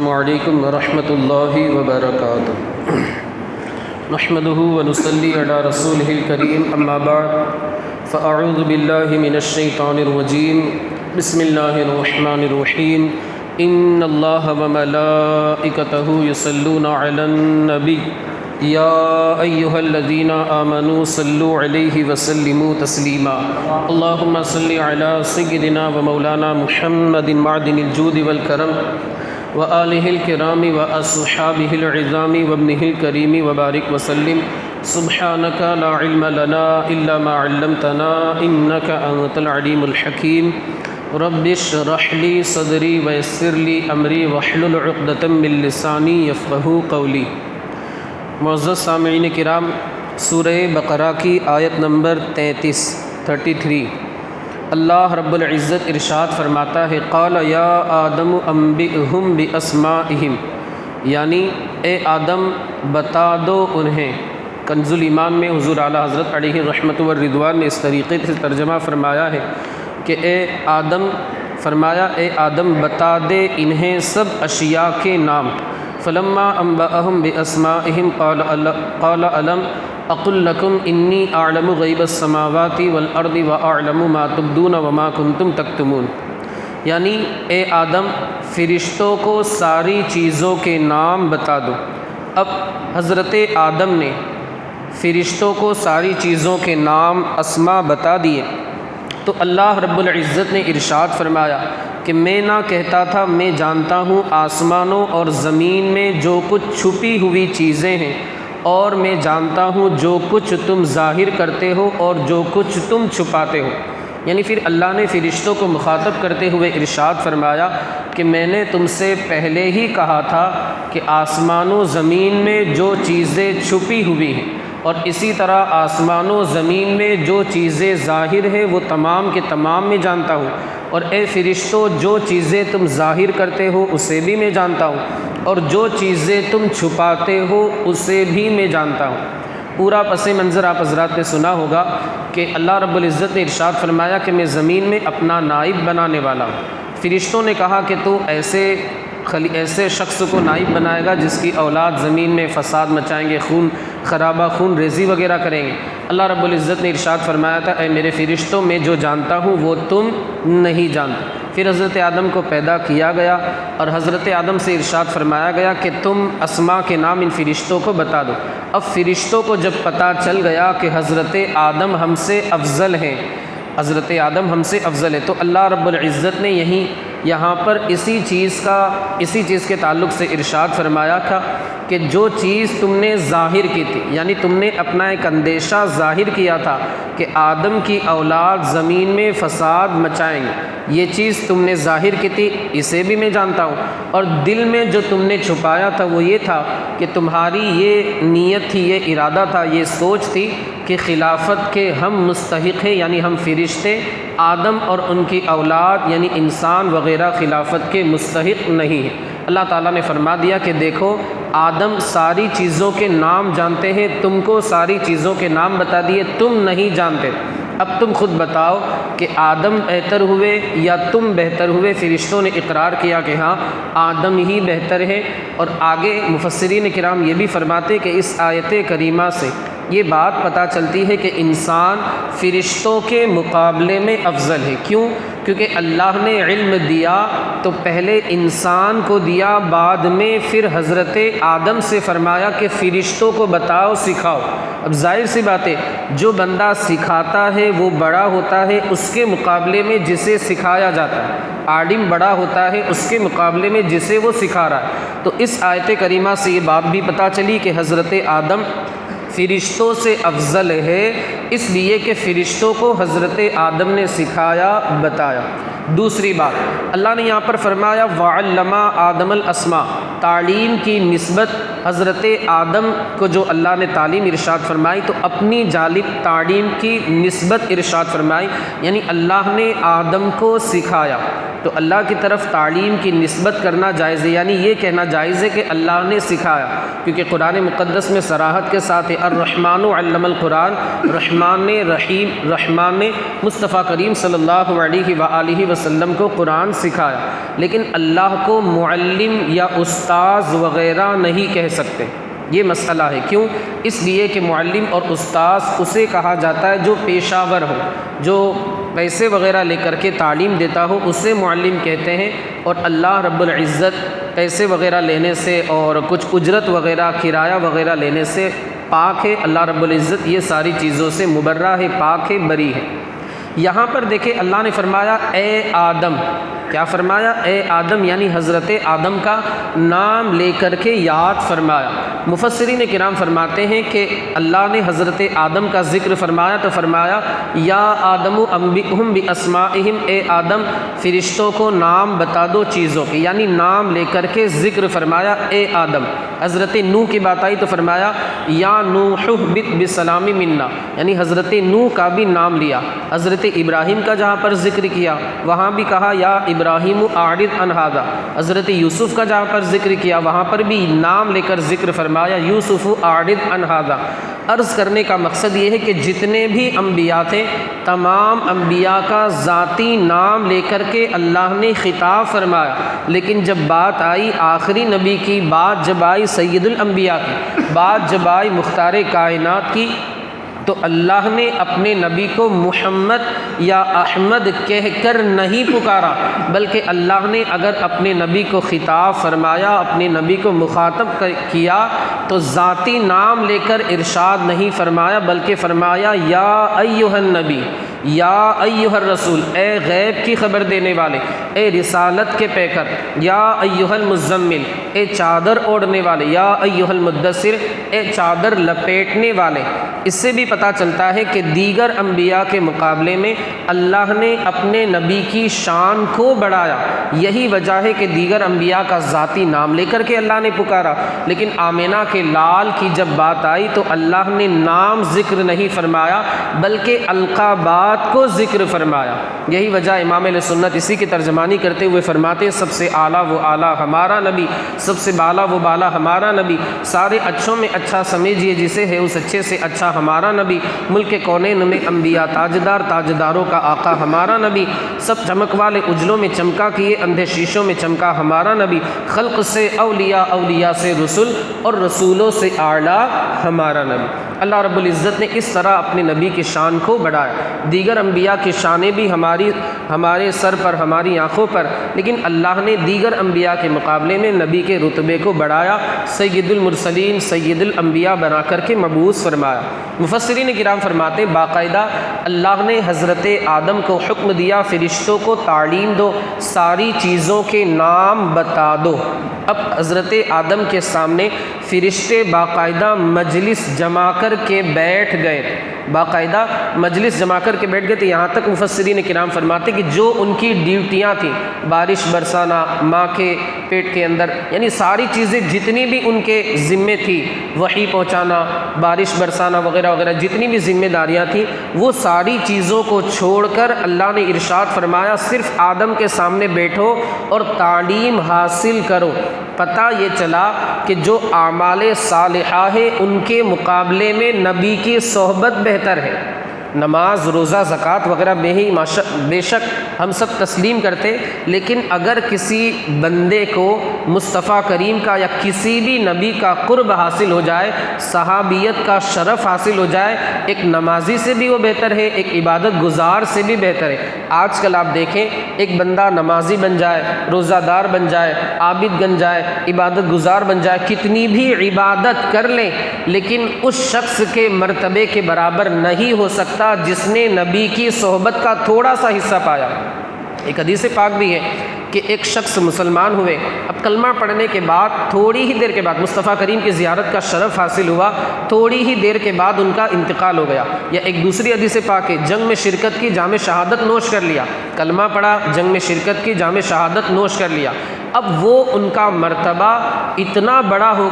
السلام علیکم ورحمۃ اللہ وبرکاتہ نحمده ونصلی علی رسولہ الکریم اما بعد فاعوذ باللہ من الشیطان الرجیم بسم اللہ الرحمن الرحیم ان اللہ وملائکتہ یصلون علی النبی یا ایہا الذین آمنوا صلوا علیہ وسلموا تسلیما اللہم صل علی سیدنا ومولانا محمد معدن الجود والکرم وآلہ الکرام واصحابہ العظام وابنہ الکریم وبارک وسلم سبحانک لا علم لنا الا ما علمتنا انک انت العلیم الحکیم رب اشرح لی صدری ویسر لی امری واحلل عقدۃ من لسانی یفقہوا قولی۔ معزز سامعین کرام، سورہ بقرہ کی آیت نمبر 33 اللہ رب العزت ارشاد فرماتا ہے قال یا آدم انبئہم باسمائہم، یعنی اے آدم بتا دو انہیں۔ کنز الایمان میں حضور اعلیٰ حضرت علیہ رحمت والرضوان نے اس طریقے سے ترجمہ فرمایا ہے کہ اے آدم بتا دے انہیں سب اشیاء کے نام۔ فلما انبأہم باسمائہم قال الم اقل لکم انی اعلم غیب السماوات والارض واعلم ما تبدون وما کنتم تکتمون، یعنی اے آدم فرشتوں کو ساری چیزوں کے نام بتا دو۔ اب حضرت آدم نے فرشتوں کو ساری چیزوں کے نام اسماء بتا دیے تو اللہ رب العزت نے ارشاد فرمایا کہ میں نہ کہتا تھا میں جانتا ہوں آسمانوں اور زمین میں جو کچھ چھپی ہوئی چیزیں ہیں، اور میں جانتا ہوں جو کچھ تم ظاہر کرتے ہو اور جو کچھ تم چھپاتے ہو۔ یعنی پھر اللہ نے فرشتوں کو مخاطب کرتے ہوئے ارشاد فرمایا کہ میں نے تم سے پہلے ہی کہا تھا کہ آسمان و زمین میں جو چیزیں چھپی ہوئی ہیں اور اسی طرح آسمان و زمین میں جو چیزیں ظاہر ہے وہ تمام کے تمام میں جانتا ہوں، اور اے فرشتوں جو چیزیں تم ظاہر کرتے ہو اسے بھی میں جانتا ہوں، اور جو چیزیں تم چھپاتے ہو اسے بھی میں جانتا ہوں۔ پورا پس منظر آپ حضرات نے سنا ہوگا کہ اللہ رب العزت نے ارشاد فرمایا کہ میں زمین میں اپنا نائب بنانے والا ہوں۔ فرشتوں نے کہا کہ تو ایسے شخص کو نائب بنائے گا جس کی اولاد زمین میں فساد مچائیں گے، خون خرابہ، خون ریزی وغیرہ کریں گے۔ اللہ رب العزت نے ارشاد فرمایا تھا اے میرے فرشتوں میں جو جانتا ہوں وہ تم نہیں جانتے۔ پھر حضرت آدم کو پیدا کیا گیا اور حضرت آدم سے ارشاد فرمایا گیا کہ تم اسماء کے نام ان فرشتوں کو بتا دو۔ اب فرشتوں کو جب پتہ چل گیا کہ حضرت آدم ہم سے افضل ہیں، حضرت آدم ہم سے افضل ہے، تو اللہ رب العزت نے یہاں پر اسی چیز کے تعلق سے ارشاد فرمایا تھا کہ جو چیز تم نے ظاہر کی تھی، یعنی تم نے اپنا ایک اندیشہ ظاہر کیا تھا کہ آدم کی اولاد زمین میں فساد مچائیں گے، یہ چیز تم نے ظاہر کی تھی، اسے بھی میں جانتا ہوں، اور دل میں جو تم نے چھپایا تھا وہ یہ تھا کہ تمہاری یہ نیت تھی، یہ ارادہ تھا، یہ سوچ تھی کہ خلافت کے ہم مستحق ہیں، یعنی ہم فرشتے، آدم اور ان کی اولاد یعنی انسان وغیرہ خلافت کے مستحق نہیں ہیں۔ اللہ تعالیٰ نے فرما دیا کہ دیکھو آدم ساری چیزوں کے نام جانتے ہیں، تم کو ساری چیزوں کے نام بتا دیے، تم نہیں جانتے، اب تم خود بتاؤ کہ آدم بہتر ہوئے یا تم بہتر ہوئے؟ فرشتوں نے اقرار کیا کہ ہاں آدم ہی بہتر ہے۔ اور آگے مفسرین کرام یہ بھی فرماتے کہ اس آیت کریمہ سے یہ بات پتہ چلتی ہے کہ انسان فرشتوں کے مقابلے میں افضل ہے۔ کیوں؟ کیونکہ اللہ نے علم دیا تو پہلے انسان کو دیا، بعد میں پھر حضرت آدم سے فرمایا کہ فرشتوں کو بتاؤ، سکھاؤ۔ اب ظاہر سی بات ہے جو بندہ سکھاتا ہے وہ بڑا ہوتا ہے اس کے مقابلے میں جسے سکھایا جاتا ہے، عالم بڑا ہوتا ہے اس کے مقابلے میں جسے وہ سکھا رہا ہے۔ تو اس آیت کریمہ سے یہ بات بھی پتہ چلی کہ حضرت آدم فرشتوں سے افضل ہے، اس لیے کہ فرشتوں کو حضرت آدم نے سکھایا، بتایا۔ دوسری بات اللہ نے یہاں پر فرمایا وَعَلَّمَ آدَمَ الْأَسْمَاءَ، تعلیم کی نسبت حضرت آدم کو جو اللہ نے تعلیم ارشاد فرمائی تو اپنی جانب تعلیم کی نسبت ارشاد فرمائی، یعنی اللہ نے آدم کو سکھایا تو اللہ کی طرف تعلیم کی نسبت کرنا جائز ہے، یعنی یہ کہنا جائز ہے کہ اللہ نے سکھایا، کیونکہ قرآن مقدس میں صراحت کے ساتھ ہے الرحمن علم القرآن، رحمان نے مصطفیٰ کریم صلی اللہ علیہ وآلہ وسلم کو قرآن سکھایا، لیکن اللہ کو معلم یا استاذ وغیرہ نہیں کہہ سکتے۔ یہ مسئلہ ہے، کیوں؟ اس لیے کہ معلم اور استاذ اسے کہا جاتا ہے جو پیشہ ور ہو، جو پیسے وغیرہ لے کر کے تعلیم دیتا ہو، اسے معلم کہتے ہیں، اور اللہ رب العزت پیسے وغیرہ لینے سے اور کچھ اجرت وغیرہ کرایہ وغیرہ لینے سے پاک ہے۔ اللہ رب العزت یہ ساری چیزوں سے مبرہ ہے، پاک ہے، بری ہے۔ یہاں پر دیکھیں اللہ نے فرمایا اے آدم، کیا فرمایا؟ اے آدم، یعنی حضرت آدم کا نام لے کر کے یاد فرمایا۔ مفسرین کرام فرماتے ہیں کہ اللہ نے حضرت آدم کا ذکر فرمایا تو فرمایا یا آدم انبئہم باسمائہم، اے آدم فرشتوں کو نام بتا دو چیزوں کے، یعنی نام لے کر کے ذکر فرمایا اے آدم۔ حضرت نوح کی بات آئی تو فرمایا یا نوح اہبط بسلام منا، یعنی حضرت نوح کا بھی نام لیا۔ حضرت ابراہیم کا جہاں پر ذکر کیا وہاں بھی کہا یا ابراہیم اعرض عن ھذا۔ حضرت یوسف کا جہاں پر ذکر کیا وہاں پر بھی نام لے کر ذکر فرمایا یوسف اعرض عن ھذا۔ عرض کرنے کا مقصد یہ ہے کہ جتنے بھی انبیاء تھے تمام انبیاء کا ذاتی نام لے کر کے اللہ نے خطاب فرمایا، لیکن جب بات آئی آخری نبی کی، بات جب آئی سید الانبیاء کی، بات جب آئی مختار کائنات کی، تو اللہ نے اپنے نبی کو محمد یا احمد کہہ کر نہیں پکارا، بلکہ اللہ نے اگر اپنے نبی کو خطاب فرمایا، اپنے نبی کو مخاطب کیا تو ذاتی نام لے کر ارشاد نہیں فرمایا، بلکہ فرمایا یا ایھا النبی، یا ایھا الرسول، اے غیب کی خبر دینے والے، اے رسالت کے پیکر، یا ایھا المزمل، اے چادر اوڑھنے والے، یا ایھا المدثر، اے چادر لپیٹنے والے۔ اس سے بھی پتہ چلتا ہے کہ دیگر انبیاء کے مقابلے میں اللہ نے اپنے نبی کی شان کو بڑھایا، یہی وجہ ہے کہ دیگر انبیاء کا ذاتی نام لے کر کے اللہ نے پکارا، لیکن آمینہ کے لال کی جب بات آئی تو اللہ نے نام ذکر نہیں فرمایا بلکہ القابات کو ذکر فرمایا۔ یہی وجہ امام اہل سنت اسی کی ترجمانی کرتے ہوئے فرماتے سب سے اعلیٰ وہ اعلیٰ ہمارا نبی، سب سے بالا وہ بالا ہمارا نبی، سارے اچھوں میں اچھا سمجھیے جسے ہے اس اچھے سے اچھا ہمارا نبی، ملک کونین میں انبیاء تاجدار، تاجداروں کا آقا ہمارا نبی، سب چمک والے اجلوں میں چمکا کیے اندھے شیشوں میں چمکا ہمارا نبی، خلق سے اولیاء، اولیاء سے رسول اور رسولوں سے اعلیٰ ہمارا نبی۔ اللہ رب العزت نے اس طرح اپنے نبی کی شان کو بڑھایا۔ دیگر انبیاء کی شانیں بھی ہمارے سر پر، ہماری آنکھوں پر، لیکن اللہ نے دیگر انبیاء کے مقابلے میں نبی کے رتبے کو بڑھایا، سید المرسلین، سید الانبیاء بنا کر کے مبعوث فرمایا۔ مفسرین کرام فرماتے باقاعدہ اللہ نے حضرت آدم کو حکم دیا فرشتوں کو تعلیم دو، ساری چیزوں کے نام بتا دو۔ اب حضرت آدم کے سامنے فرشتے باقاعدہ مجلس جما کر کے بیٹھ گئے، باقاعدہ مجلس جما کر کے بیٹھ گئے تھے، یہاں تک مفسرین کرام فرماتے کہ جو ان کی ڈیوٹیاں تھیں، بارش برسانا، ماں کے پیٹ کے اندر، یعنی ساری چیزیں جتنی بھی ان کے ذمے تھی، وحی پہنچانا، بارش برسانا وغیرہ وغیرہ، جتنی بھی ذمہ داریاں تھیں وہ ساری چیزوں کو چھوڑ کر اللہ نے ارشاد فرمایا صرف آدم کے سامنے بیٹھو اور تعلیم حاصل کرو۔ پتہ یہ چلا کہ جو اعمال صالحہ ہے ان کے مقابلے میں نبی کی صحبت بہتر ہے۔ نماز، روزہ، زکوٰۃ وغیرہ بے شک ہم سب تسلیم کرتے، لیکن اگر کسی بندے کو مصطفیٰ کریم کا یا کسی بھی نبی کا قرب حاصل ہو جائے، صحابیت کا شرف حاصل ہو جائے، ایک نمازی سے بھی وہ بہتر ہے، ایک عبادت گزار سے بھی بہتر ہے۔ آج کل آپ دیکھیں ایک بندہ نمازی بن جائے، روزہ دار بن جائے، عابد بن جائے، عبادت گزار بن جائے، کتنی بھی عبادت کر لیں لیکن اس شخص کے مرتبے کے برابر نہیں ہو سکتا جس نے نبی کی صحبت کا تھوڑا سا حصہ پایا۔ ایک حدیث پاک بھی ہے کہ ایک شخص مسلمان ہوئے، اب کلمہ پڑھنے کے بعد تھوڑی ہی دیر کے بعد مصطفیٰ کریم کی زیارت کا شرف حاصل ہوا، تھوڑی ہی دیر کے بعد ان کا انتقال ہو گیا۔ یا ایک دوسری حدیث پاک ہے جنگ میں شرکت کی، جام شہادت نوش کر لیا، کلمہ پڑھا، جنگ میں شرکت کی، جام شہادت نوش کر لیا، اب وہ ان کا مرتبہ اتنا بڑا ہو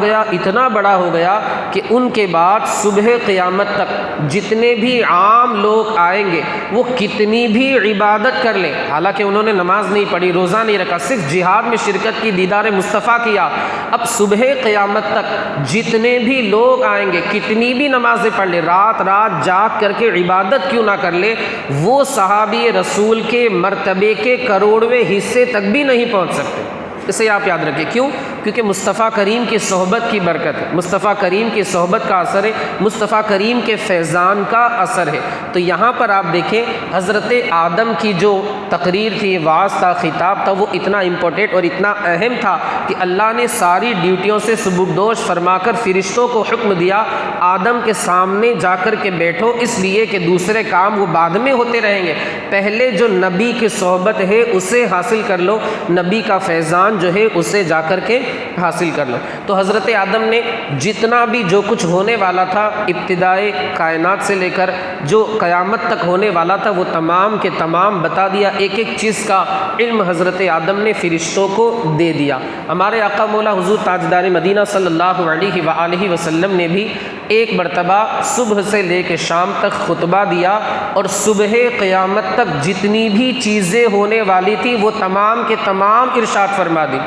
گیا کہ ان کے بعد صبح قیامت تک جتنے بھی عام لوگ آئیں گے وہ کتنی بھی عبادت کر لیں، حالانکہ انہوں نے نماز نہیں پڑھی، روزہ نہیں رکھا، صرف جہاد میں شرکت کی، دیدار مصطفیٰ کیا، اب صبح قیامت تک جتنے بھی لوگ آئیں گے کتنی بھی نمازیں پڑھ لیں، رات جاگ کر کے عبادت کیوں نہ کر لے، وہ صحابی رسول کے مرتبے کے کروڑویں حصے تک بھی نہیں پہنچ سکتے۔ اسے آپ یاد رکھیں، کیوں؟ کیونکہ مصطفیٰ کریم کی صحبت کی برکت ہے، مصطفیٰ کریم کی صحبت کا اثر ہے، مصطفیٰ کریم کے فیضان کا اثر ہے۔ تو یہاں پر آپ دیکھیں حضرت آدم کی جو تقریر تھی، وعظ تھا، خطاب تھا، وہ اتنا امپورٹنٹ اور اتنا اہم تھا کہ اللہ نے ساری ڈیوٹیوں سے سبکدوش فرما کر فرشتوں کو حکم دیا آدم کے سامنے جا کر کے بیٹھو، اس لیے کہ دوسرے کام وہ بعد میں ہوتے رہیں گے، پہلے جو نبی کی صحبت ہے اسے حاصل کر لو، نبی کا فیضان جو ہے اسے جا کر کے حاصل کر لو۔ تو حضرت آدم نے جتنا بھی جو کچھ ہونے والا تھا ابتدائے کائنات سے لے کر جو قیامت تک ہونے والا تھا وہ تمام کے تمام بتا دیا، ایک ایک چیز کا علم حضرت آدم نے فرشتوں کو دے دیا۔ ہمارے آقا مولا حضور تاجدار مدینہ صلی اللہ علیہ وآلہ وسلم نے بھی ایک مرتبہ صبح سے لے کے شام تک خطبہ دیا، اور صبح قیامت تک جتنی بھی چیزیں ہونے والی تھی وہ تمام کے تمام ارشاد فرما دی۔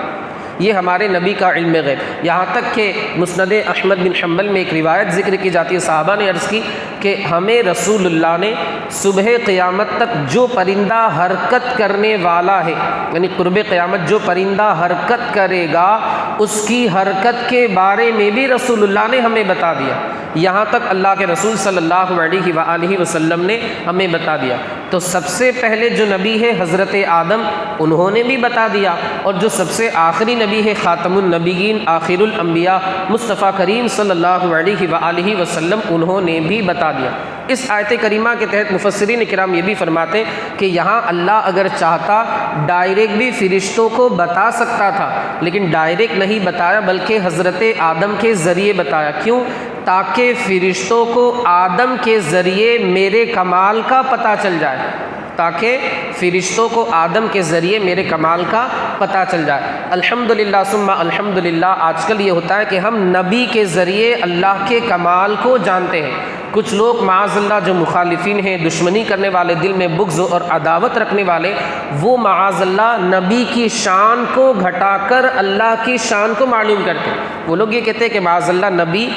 یہ ہمارے نبی کا علم غیب، یہاں تک کہ مسند احمد بن حنبل میں ایک روایت ذکر کی جاتی ہے، صحابہ نے عرض کی کہ ہمیں رسول اللہ نے صبح قیامت تک جو پرندہ حرکت کرنے والا ہے، یعنی قرب قیامت جو پرندہ حرکت کرے گا اس کی حرکت کے بارے میں بھی رسول اللہ نے ہمیں بتا دیا، یہاں تک اللہ کے رسول صلی اللہ علیہ وآلہ وسلم نے ہمیں بتا دیا۔ تو سب سے پہلے جو نبی ہے حضرت آدم، انہوں نے بھی بتا دیا، اور جو سب سے آخری نبی ہے خاتم النبیین آخر الانبیاء مصطفیٰ کریم صلی اللہ علیہ وآلہ وسلم، انہوں نے بھی بتا دیا۔ اس آیت کریمہ کے تحت مفسرین کرام یہ بھی فرماتے ہیں کہ یہاں اللہ اگر چاہتا ڈائریکٹ بھی فرشتوں کو بتا سکتا تھا، لیکن ڈائریکٹ نہیں بتایا بلکہ حضرت آدم کے ذریعے بتایا۔ کیوں؟ تاکہ فرشتوں کو آدم کے ذریعے میرے کمال کا پتہ چل جائے، تاکہ فرشتوں کو آدم کے ذریعے میرے کمال کا پتہ چل جائے۔ الحمدللہ ثم الحمدللہ آج کل یہ ہوتا ہے کہ ہم نبی کے ذریعے اللہ کے کمال کو جانتے ہیں۔ کچھ لوگ معاذ اللہ جو مخالفین ہیں، دشمنی کرنے والے، دل میں بغض اور عداوت رکھنے والے، وہ معاذ اللہ نبی کی شان کو گھٹا کر اللہ کی شان کو معلوم کرتے ہیں۔ وہ لوگ یہ کہتے ہیں کہ معاذ اللہ نبی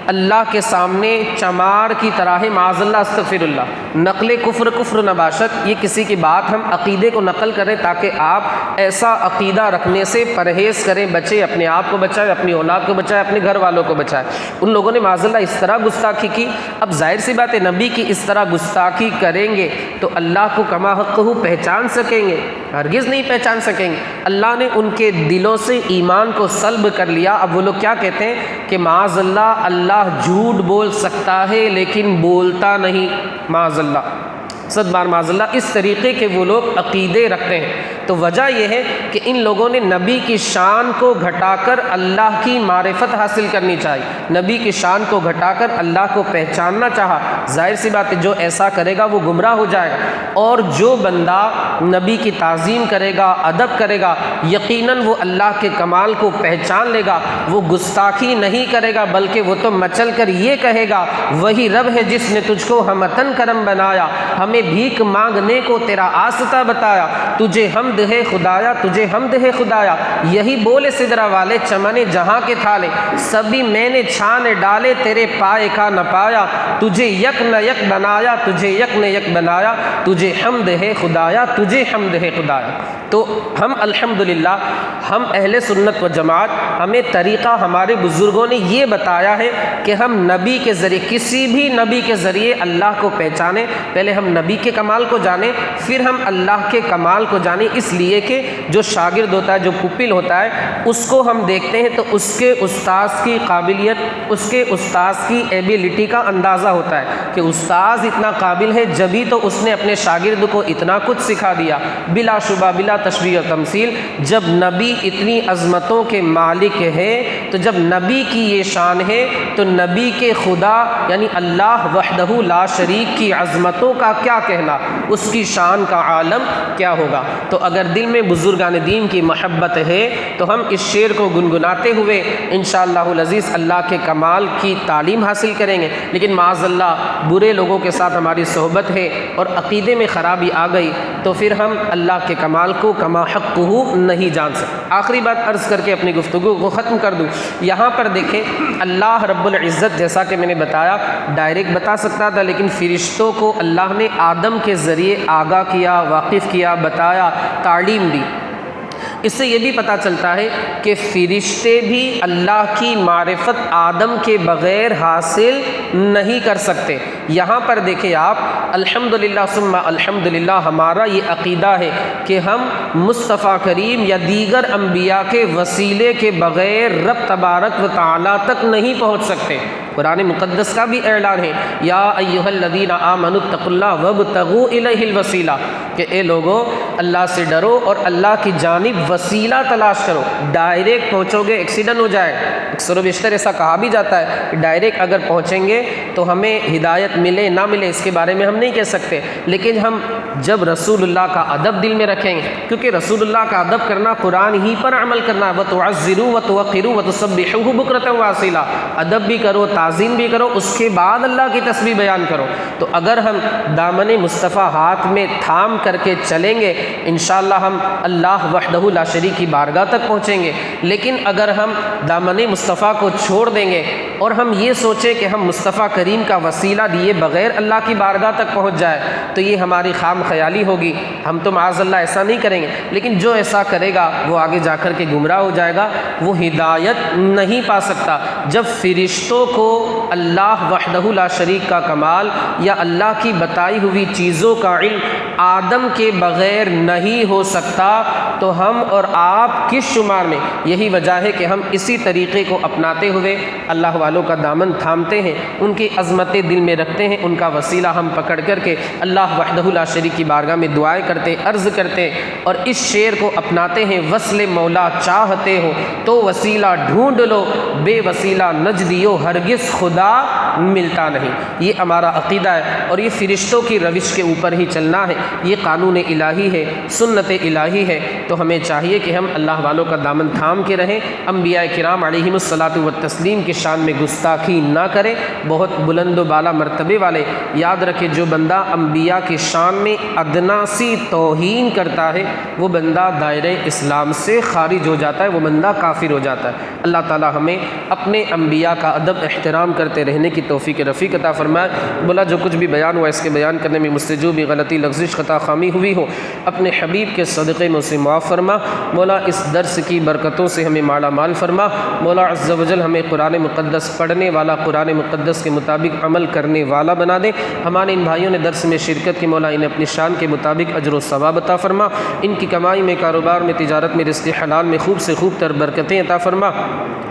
اللہ کے سامنے چمار کی طرح ہے، معاذ اللہ استغفر اللہ، نقل کفر نباشت، یہ کسی کی بات ہم عقیدے کو نقل کریں تاکہ آپ ایسا عقیدہ رکھنے سے پرہیز کریں، بچیں، اپنے آپ کو بچائیں، اپنی اولاد کو بچائیں، اپنے گھر والوں کو بچائیں۔ ان لوگوں نے معاذ اللہ اس طرح گستاخی کی۔ اب ظاہر سی بات ہے نبی کی اس طرح گستاخی کریں گے تو اللہ کو کما حقہ پہچان سکیں گے؟ ہرگز نہیں پہچان سکیں گے۔ اللہ نے ان کے دلوں سے ایمان کو سلب کر لیا۔ اب وہ لوگ کیا کہتے ہیں کہ معاذ اللہ جھوٹ بول سکتا ہے لیکن بولتا نہیں، معاذ اللہ، صد بار معاذ اللہ، اس طریقے کے وہ لوگ عقیدے رکھتے ہیں۔ تو وجہ یہ ہے کہ ان لوگوں نے نبی کی شان کو گھٹا کر اللہ کی معرفت حاصل کرنی چاہیے، نبی کی شان کو گھٹا کر اللہ کو پہچاننا چاہا۔ ظاہر سی بات ہے جو ایسا کرے گا وہ گمراہ ہو جائے گا، اور جو بندہ نبی کی تعظیم کرے گا، ادب کرے گا، یقیناً وہ اللہ کے کمال کو پہچان لے گا، وہ گستاخی نہیں کرے گا بلکہ وہ تو مچل کر یہ کہے گا وہی رب ہے جس نے تجھ کو ہمتن کرم بنایا، ہمیں بھیک مانگنے کو تیرا آستہ بتایا، تجھے حمد ہے خدایا، تجھے حمد ہے خدایا، یہی بولے سدرا والے چمن جہاں کے تھالے، سبھی میں نے چھان ڈالے تیرے پائے کا نہ پایا، تجھے یک نہ یک بنایا، تجھے یک نہ یک بنایا، تجھے حمد ہے خدایا، تجھے حمد ہے خدایا۔ تو ہم الحمدللہ، ہم اہل سنت و جماعت، ہمیں طریقہ ہمارے بزرگوں نے یہ بتایا ہے کہ ہم نبی کے ذریعے، کسی بھی نبی کے ذریعے اللہ کو پہچانیں۔ پہلے ہم نبی کے کمال کو جانیں، پھر ہم اللہ کے کمال کو جانیں، اس لیے کہ جو شاگرد ہوتا ہے، جو پپل ہوتا ہے، اس کو ہم دیکھتے ہیں تو اس کے استاذ کی قابلیت، اس کے استاذ کی ایبیلٹی کا اندازہ ہوتا ہے کہ استاذ اتنا قابل ہے جبھی تو اس نے اپنے شاگرد کو اتنا کچھ سکھا دیا۔ بلا شبہ بلا تشبیہ و تمثیل، جب نبی اتنی عظمتوں کے مالک ہے تو جب نبی کی یہ شان ہے تو نبی کے خدا یعنی اللہ وحدہ لا شریک کی عظمتوں کا کیا کہنا، اس کی شان کا عالم کیا ہوگا۔ تو اگر دل میں بزرگان دین کی محبت ہے تو ہم اس شعر کو گنگناتے ہوئے انشاءاللہ العزیز اللہ کے کمال کی تعلیم حاصل کریں گے۔ لیکن معاذ اللہ برے لوگوں کے ساتھ ہماری صحبت ہے اور عقیدے میں خرابی آ گئی تو پھر ہم اللہ کے کمال کو کما حقہ نہیں جان سکتے۔ آخری بات عرض کر کے اپنی گفتگو کو ختم کر دوں، یہاں پر دیکھیں اللہ رب العزت جیسا کہ میں نے بتایا ڈائریکٹ بتا سکتا تھا، لیکن فرشتوں کو اللہ نے آدم کے ذریعے آگاہ کیا، واقف کیا، بتایا، تعلیم دی۔ اس سے یہ بھی پتہ چلتا ہے کہ فرشتے بھی اللہ کی معرفت آدم کے بغیر حاصل نہیں کر سکتے۔ یہاں پر دیکھیں آپ، الحمدللہ ثم الحمدللہ ہمارا یہ عقیدہ ہے کہ ہم مصطفیٰ کریم یا دیگر انبیاء کے وسیلے کے بغیر رب تبارک و تعالیٰ تک نہیں پہنچ سکتے۔ قرآن مقدس کا بھی اعلان ہے، یا ایھا الذین آمنوا اتقوا اللہ وابتغوا الیہ الوسیلہ، کہ اے لوگو اللہ سے ڈرو اور اللہ کی جانب وسیلہ تلاش کرو۔ ڈائریکٹ پہنچو گے ایکسیڈنٹ ہو جائے، اکثر و بیشتر ایسا کہا بھی جاتا ہے کہ ڈائریکٹ اگر پہنچیں گے تو ہمیں ہدایت ملے نہ ملے اس کے بارے میں ہم نہیں کہہ سکتے، لیکن ہم جب رسول اللہ کا ادب دل میں رکھیں گے، کیونکہ رسول اللہ کا ادب کرنا قرآن ہی پر عمل کرنا ہے، وَتُعَزِّرُوا وَتُوَقِّرُوا وَتُسَبِّحُوهُ بُكْرَةً وَأَصِيلًا، ادب بھی کرو، تعظیم بھی کرو، اس کے بعد اللہ کی تسبیح بیان کرو۔ تو اگر ہم دامن مصطفیٰ ہاتھ میں تھام کر کے چلیں گے انشاءاللہ ہم اللہ وحدہ لا شریک کی بارگاہ تک پہنچیں گے، لیکن اگر ہم دامن مصطفیٰ کو چھوڑ دیں گے اور ہم یہ سوچیں کہ ہم مصطفیٰ کریم کا وسیلہ دیے بغیر اللہ کی بارگاہ تک پہنچ جائے تو یہ ہماری خام خیالی ہوگی، ہم تو معاذ اللہ ایسا نہیں کریں گے۔ لیکن جو ایسا کرے گا وہ آگے جا کر کے گمراہ ہو جائے گا، وہ ہدایت نہیں پا سکتا۔ جب فرشتوں کو اللہ وحدہ لا شریک کا کمال یا اللہ کی بتائی ہوئی چیزوں کا علم آدم کے بغیر نہیں ہو سکتا تو ہم اور آپ کس شمار میں؟ یہی وجہ ہے کہ ہم اسی طریقے کو اپناتے ہوئے اللہ والوں کا دامن تھامتے ہیں، ان کی عظمتیں دل میں رکھتے ہیں، ان کا وسیلہ ہم پکڑ کر کے اللہ وحدہ لا شریک کی بارگاہ میں دعائیں کرتے، عرض کرتے اور اس شعر کو اپناتے ہیں، وصل مولا چاہتے ہو تو وسیلہ ڈھونڈ لو، بے وسیلہ نجدیو ہرگز خدا ملتا نہیں۔ یہ ہمارا عقیدہ ہے اور یہ فرشتوں کی روش کے اوپر ہی چلنا ہے، یہ قانون الہی ہے، سنت الہی ہے۔ تو ہمیں چاہیے کہ ہم اللہ والوں کا دامن تھام کے رہیں، انبیاء کرام علیہم الصلاۃ والتسلیم کی شان میں گستاخی نہ کریں، بہت بلند و بالا مرتبے والے۔ یاد رکھے جو بندہ انبیاء کی شان میں ادنا سی توہین کرتا ہے وہ بندہ دائرہ اسلام سے خارج ہو جاتا ہے، وہ بندہ کافر ہو جاتا ہے۔ اللہ تعالی ہمیں اپنے انبیاء کا ادب احترام کرتے رہنے کی توفیق رفیق عطا فرمائے۔ مولا جو کچھ بھی بیان ہوا اس کے بیان کرنے میں مجھ سے جو بھی غلطی لغزش خطا خامی ہوئی ہو اپنے حبیب کے صدقے میں اسے معاف فرما۔ مولا اس درس کی برکتوں سے ہمیں مالا مال فرما۔ مولا عز و جل ہمیں قرآن مقدس پڑھنے والا، قرآن مقدس کے مطابق عمل کرنے والا بنا دے۔ ہمارے ان بھائیوں نے درس میں شرکت کی، مولا انہیں اپنی شان کے مطابق اجر و ثواب عطا فرما۔ ان کی کمائی میں، کاروبار میں، تجارت میں، رزق حلال میں خوب سے خوب تر برکتیں عطا فرما۔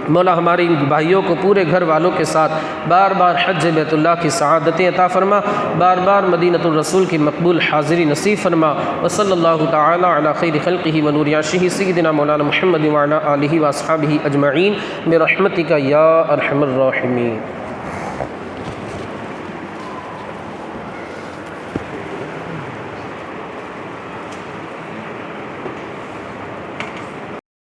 مولا ہمارے ان بھائیوں کو پورے گھر والوں کے ساتھ بار بار حج بیت اللہ کی سعادتیں عطا فرما، بار بار مدینۃ الرسول کی مقبول حاضری نصیب فرما۔ وصلی اللہ تعالی علی خیر خلقہ ونور عرشہ سیدنا مولانا محمد وعلی آلہ واصحابہ اجمعین برحمتک یا ارحم الراحمین۔